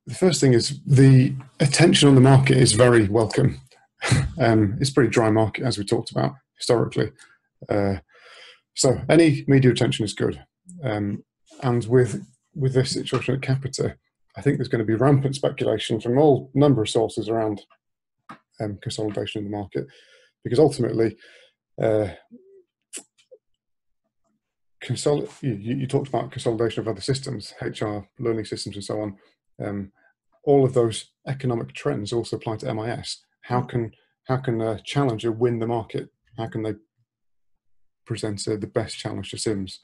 the first thing is the attention on the market is very welcome. It's a pretty dry market, as we talked about historically. So any media attention is good. And with this situation at Capita, I think there's going to be rampant speculation from all number of sources around consolidation in the market, because ultimately, you talked about consolidation of other systems, HR, learning systems, and so on. All of those economic trends also apply to MIS. How can a challenger win the market? How can they present the best challenge to Sims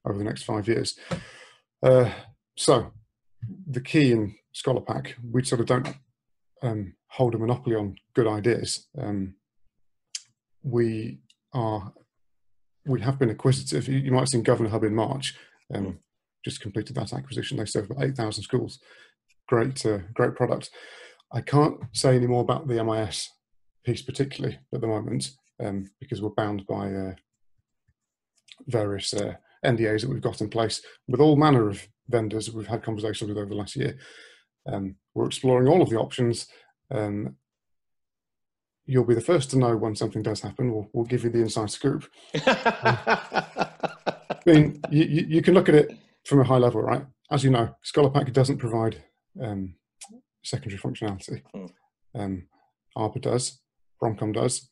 over the next 5 years? So the key in Scholarpack, we sort of don't hold a monopoly on good ideas. We have been acquisitive. You might have seen Governor Hub in March, just completed that acquisition. They serve about 8,000 schools. Great product. I can't say any more about the MIS piece particularly at the moment, because we're bound by various NDAs that we've got in place with all manner of vendors that we've had conversations with over the last year. We're exploring all of the options. You'll be the first to know when something does happen. We'll give you the inside scoop. I mean, you can look at it from a high level, right? As you know, Scholarpack doesn't provide secondary functionality. Arbor does, Bromcom does,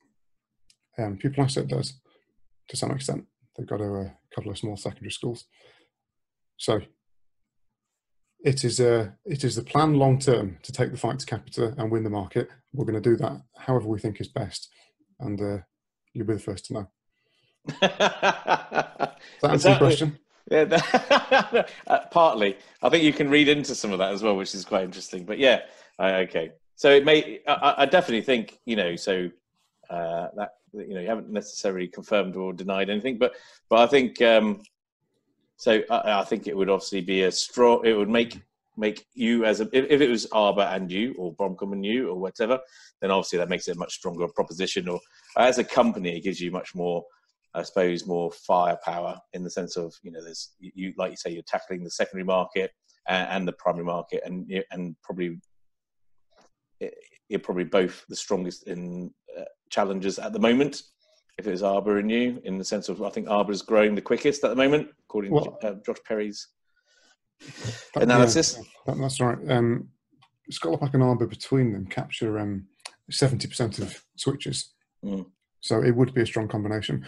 Pupil Asset does to some extent. They've got a couple of small secondary schools. So it is the plan long term to take the fight to Capita and win the market. We're going to do that however we think is best, and you'll be the first to know. Does that answer your question? Yeah, partly. I think you can read into some of that as well, which is quite interesting. But yeah, okay. So it may. I definitely think that you haven't necessarily confirmed or denied anything, but I think so. I think it would obviously be a strong. It would make you as if it was Arbor and you, or Bromcom and you, or whatever, then obviously that makes it a much stronger proposition. Or as a company, it gives you much more, I suppose, more firepower in the sense of there's you like you say, you're tackling the secondary market and the primary market, and probably you're probably both the strongest in challenges at the moment. If it was Arbor and you, in the sense of, I think Arbor is growing the quickest at the moment, according to Josh Perry's analysis. Yeah, that's right. Scholarpack and Arbor between them capture 70% of switches. So it would be a strong combination.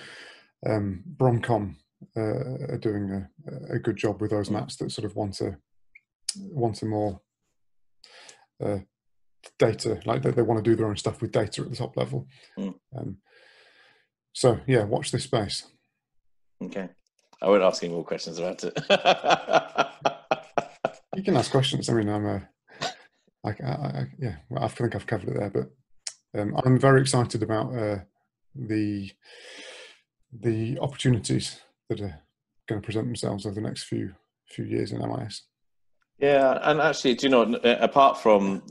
Bromcom are doing a good job with those maps that sort of want a more data, like they want to do their own stuff with data at the top level. So yeah, watch this space. Okay, I won't ask any more questions about it. You can ask questions. I mean, I think I've covered it there, but I'm very excited about the opportunities that are going to present themselves over the next few years in MIS. Yeah, and actually, do you know, apart from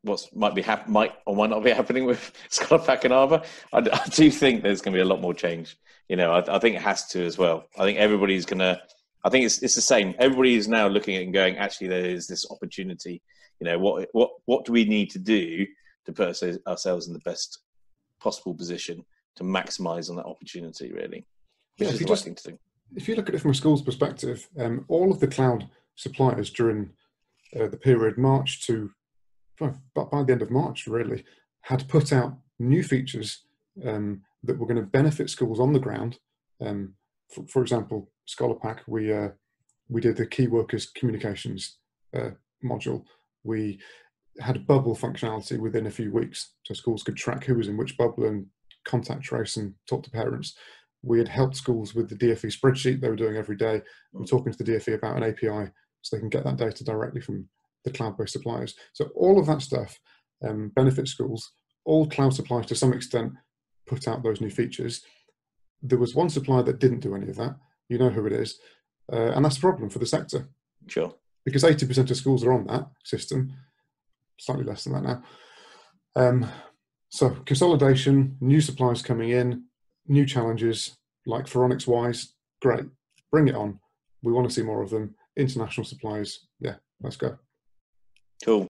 what might or might not be happening with Scholarpack and Arbor, I do think there's going to be a lot more change. I think it has to as well. I think everybody's going to. I think it's the same. Everybody is now looking at it and going, actually, there is this opportunity. What do we need to do to put ourselves in the best possible position to maximise on that opportunity, really? Which is the right thing to do. If you look at it from a school's perspective, all of the cloud suppliers during the period March to by the end of March, really, had put out new features that were going to benefit schools on the ground. For example, Scholarpack, we did the key workers communications module. We had bubble functionality within a few weeks, so schools could track who was in which bubble and contact trace and talk to parents. We had helped schools with the DFE spreadsheet they were doing every day. We're talking to the DFE about an API so they can get that data directly from the cloud-based suppliers. So all of that stuff benefits schools. All cloud suppliers to some extent put out those new features. There was one supplier that didn't do any of that. You know who it is. And that's a problem for the sector. Sure. Because 80% of schools are on that system, slightly less than that now. So consolidation, new suppliers coming in, new challenges like Phoronix Wise, great, bring it on. We want to see more of them. International suppliers, yeah, let's go.